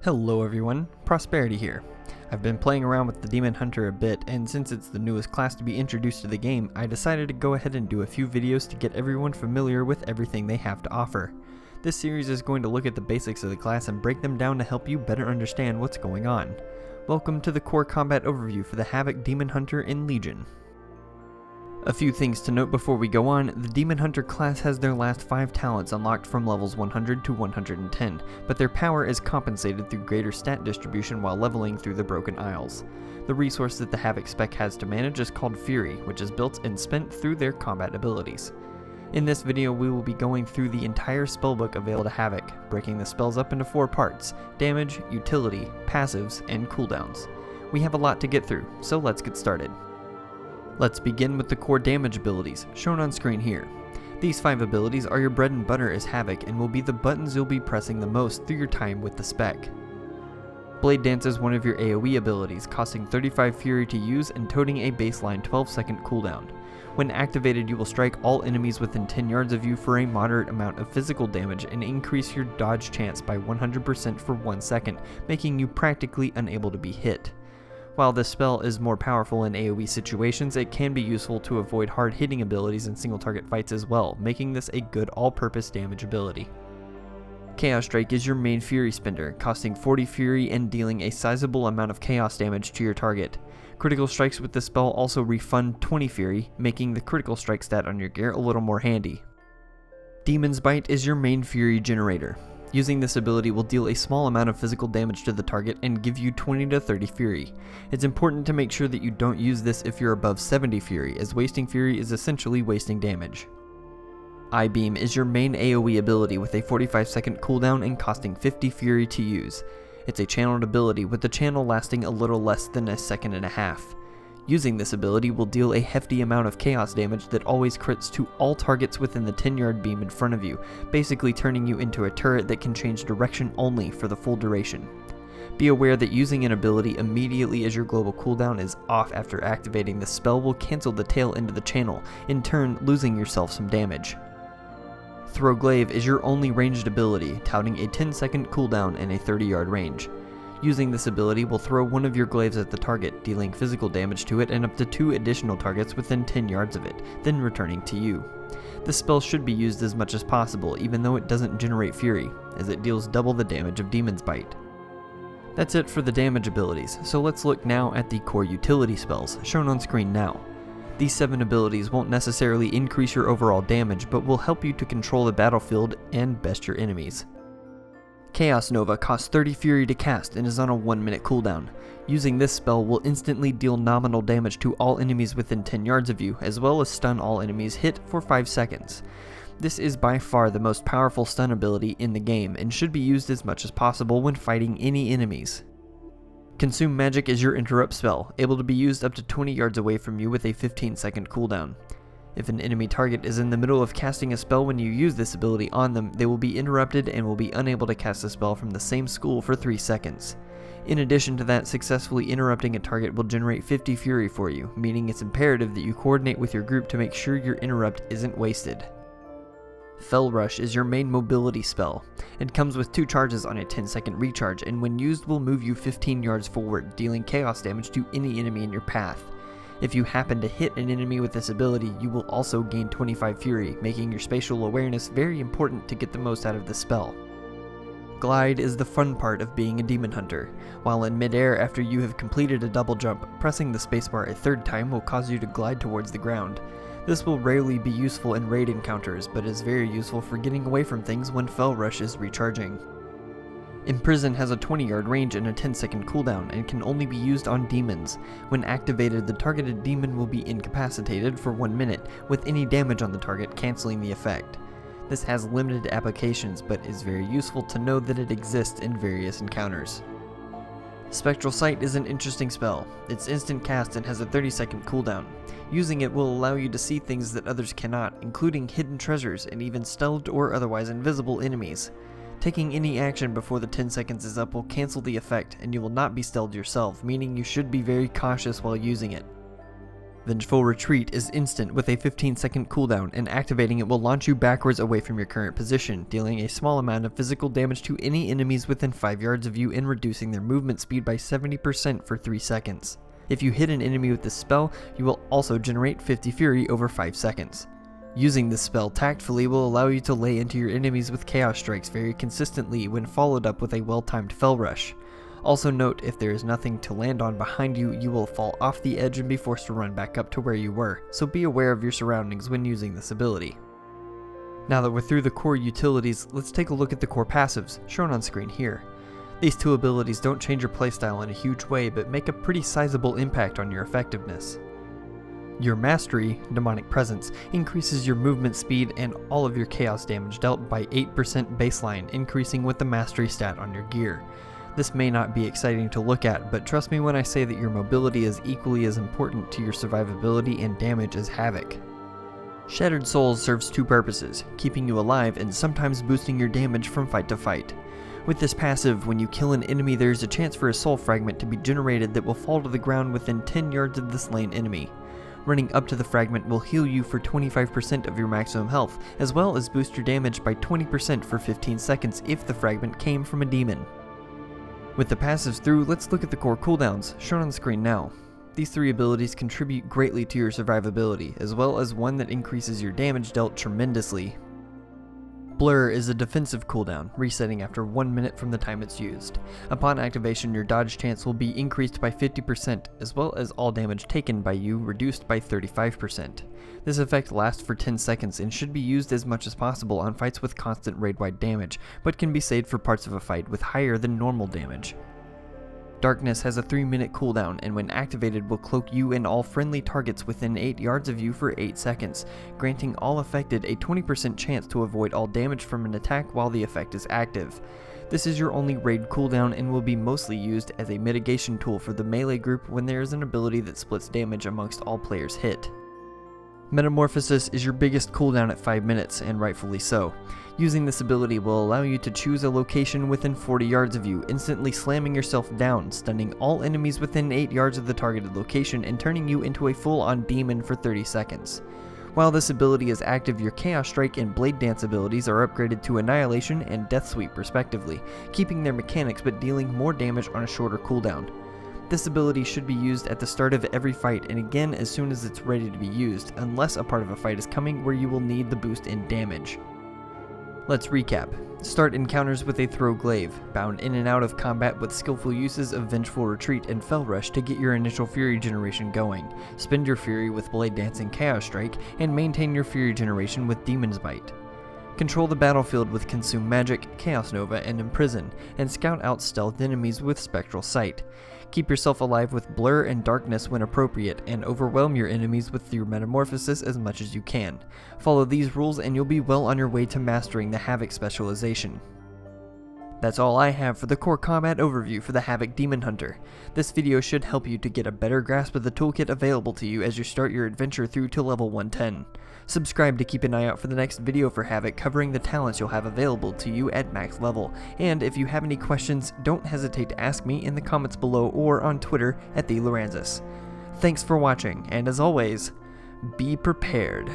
Hello everyone, Prosperity here. I've been playing around with the Demon Hunter a bit, and since it's the newest class to be introduced to the game, I decided to go ahead and do a few videos to get everyone familiar with everything they have to offer. This series is going to look at the basics of the class and break them down to help you better understand what's going on. Welcome to the core combat overview for the Havoc Demon Hunter in Legion. A few things to note before we go on: the Demon Hunter class has their last 5 talents unlocked from levels 100 to 110, but their power is compensated through greater stat distribution while leveling through the Broken Isles. The resource that the Havoc spec has to manage is called Fury, which is built and spent through their combat abilities. In this video we will be going through the entire spellbook available to Havoc, breaking the spells up into 4 parts: damage, utility, passives, and cooldowns. We have a lot to get through, so let's get started. Let's begin with the core damage abilities, shown on screen here. These 5 abilities are your bread and butter as Havoc and will be the buttons you'll be pressing the most through your time with the spec. Blade Dance is one of your AoE abilities, costing 35 Fury to use and toting a baseline 12-second cooldown. When activated, you will strike all enemies within 10 yards of you for a moderate amount of physical damage and increase your dodge chance by 100% for 1 second, making you practically unable to be hit. While this spell is more powerful in AoE situations, it can be useful to avoid hard-hitting abilities in single-target fights as well, making this a good all-purpose damage ability. Chaos Strike is your main Fury spender, costing 40 Fury and dealing a sizable amount of chaos damage to your target. Critical strikes with this spell also refund 20 Fury, making the critical strike stat on your gear a little more handy. Demon's Bite is your main Fury generator. Using this ability will deal a small amount of physical damage to the target and give you 20 to 30 Fury. It's important to make sure that you don't use this if you're above 70 Fury, as wasting Fury is essentially wasting damage. Eye Beam is your main AoE ability with a 45-second cooldown and costing 50 Fury to use. It's a channeled ability with the channel lasting a little less than a second and a half. Using this ability will deal a hefty amount of chaos damage that always crits to all targets within the 10-yard beam in front of you, basically turning you into a turret that can change direction only for the full duration. Be aware that using an ability immediately as your global cooldown is off after activating the spell will cancel the tail into the channel, in turn losing yourself some damage. Throw Glaive is your only ranged ability, touting a 10-second cooldown and a 30-yard range. Using this ability will throw one of your glaives at the target, dealing physical damage to it and up to 2 additional targets within 10 yards of it, then returning to you. This spell should be used as much as possible, even though it doesn't generate Fury, as it deals double the damage of Demon's Bite. That's it for the damage abilities, so let's look now at the core utility spells, shown on screen now. These 7 abilities won't necessarily increase your overall damage, but will help you to control the battlefield and best your enemies. Chaos Nova costs 30 Fury to cast and is on a 1-minute cooldown. Using this spell will instantly deal nominal damage to all enemies within 10 yards of you, as well as stun all enemies hit for 5 seconds. This is by far the most powerful stun ability in the game and should be used as much as possible when fighting any enemies. Consume Magic is your interrupt spell, able to be used up to 20 yards away from you with a 15-second cooldown. If an enemy target is in the middle of casting a spell when you use this ability on them, they will be interrupted and will be unable to cast the spell from the same school for 3 seconds. In addition to that, successfully interrupting a target will generate 50 Fury for you, meaning it's imperative that you coordinate with your group to make sure your interrupt isn't wasted. Fell Rush is your main mobility spell. It comes with 2 charges on a 10-second recharge, and when used will move you 15 yards forward, dealing chaos damage to any enemy in your path. If you happen to hit an enemy with this ability, you will also gain 25 Fury, making your spatial awareness very important to get the most out of the spell. Glide is the fun part of being a Demon Hunter. While in midair after you have completed a double jump, pressing the spacebar a 3rd time will cause you to glide towards the ground. This will rarely be useful in raid encounters, but is very useful for getting away from things when Fell Rush is recharging. Imprison has a 20-yard range and a 10-second cooldown and can only be used on demons. When activated, the targeted demon will be incapacitated for 1 minute, with any damage on the target cancelling the effect. This has limited applications, but is very useful to know that it exists in various encounters. Spectral Sight is an interesting spell. It's instant cast and has a 30-second cooldown. Using it will allow you to see things that others cannot, including hidden treasures and even stealthed or otherwise invisible enemies. Taking any action before the 10 seconds is up will cancel the effect, and you will not be stealthed yourself, meaning you should be very cautious while using it. Vengeful Retreat is instant with a 15-second cooldown, and activating it will launch you backwards away from your current position, dealing a small amount of physical damage to any enemies within 5 yards of you and reducing their movement speed by 70% for 3 seconds. If you hit an enemy with this spell, you will also generate 50 fury over 5 seconds. Using this spell tactfully will allow you to lay into your enemies with chaos strikes very consistently when followed up with a well-timed fell rush. Also note, if there is nothing to land on behind you, you will fall off the edge and be forced to run back up to where you were, so be aware of your surroundings when using this ability. Now that we're through the core utilities, let's take a look at the core passives, shown on screen here. These two abilities don't change your playstyle in a huge way, but make a pretty sizable impact on your effectiveness. Your Mastery, Demonic Presence, increases your movement speed and all of your chaos damage dealt by 8% baseline, increasing with the Mastery stat on your gear. This may not be exciting to look at, but trust me when I say that your mobility is equally as important to your survivability and damage as Havoc. Shattered Souls serves two purposes, keeping you alive and sometimes boosting your damage from fight to fight. With this passive, when you kill an enemy, there is a chance for a soul fragment to be generated that will fall to the ground within 10 yards of the slain enemy. Running up to the fragment will heal you for 25% of your maximum health, as well as boost your damage by 20% for 15 seconds if the fragment came from a demon. With the passives through, let's look at the core cooldowns, shown on the screen now. These three abilities contribute greatly to your survivability, as well as one that increases your damage dealt tremendously. Blur is a defensive cooldown, resetting after 1 minute from the time it's used. Upon activation, your dodge chance will be increased by 50%, as well as all damage taken by you reduced by 35%. This effect lasts for 10 seconds and should be used as much as possible on fights with constant raid-wide damage, but can be saved for parts of a fight with higher than normal damage. Darkness has a 3-minute cooldown, and when activated will cloak you and all friendly targets within 8 yards of you for 8 seconds, granting all affected a 20% chance to avoid all damage from an attack while the effect is active. This is your only raid cooldown and will be mostly used as a mitigation tool for the melee group when there is an ability that splits damage amongst all players hit. Metamorphosis is your biggest cooldown at 5 minutes, and rightfully so. Using this ability will allow you to choose a location within 40 yards of you, instantly slamming yourself down, stunning all enemies within 8 yards of the targeted location, and turning you into a full-on demon for 30 seconds. While this ability is active, your Chaos Strike and Blade Dance abilities are upgraded to Annihilation and Death Sweep respectively, keeping their mechanics but dealing more damage on a shorter cooldown. This ability should be used at the start of every fight and again as soon as it's ready to be used, unless a part of a fight is coming where you will need the boost in damage. Let's recap. Start encounters with a Throw Glaive, bound in and out of combat with skillful uses of Vengeful Retreat and Fell Rush to get your initial Fury generation going. Spend your Fury with Blade Dance and Chaos Strike, and maintain your Fury generation with Demon's Bite. Control the battlefield with Consume Magic, Chaos Nova, and Imprison, and scout out stealth enemies with Spectral Sight. Keep yourself alive with Blur and Darkness when appropriate, and overwhelm your enemies with your Metamorphosis as much as you can. Follow these rules and you'll be well on your way to mastering the Havoc specialization. That's all I have for the core combat overview for the Havoc Demon Hunter. This video should help you to get a better grasp of the toolkit available to you as you start your adventure through to level 110. Subscribe to keep an eye out for the next video for Havoc covering the talents you'll have available to you at max level, and if you have any questions, don't hesitate to ask me in the comments below or on Twitter at theloransas. Thanks for watching, and as always, be prepared.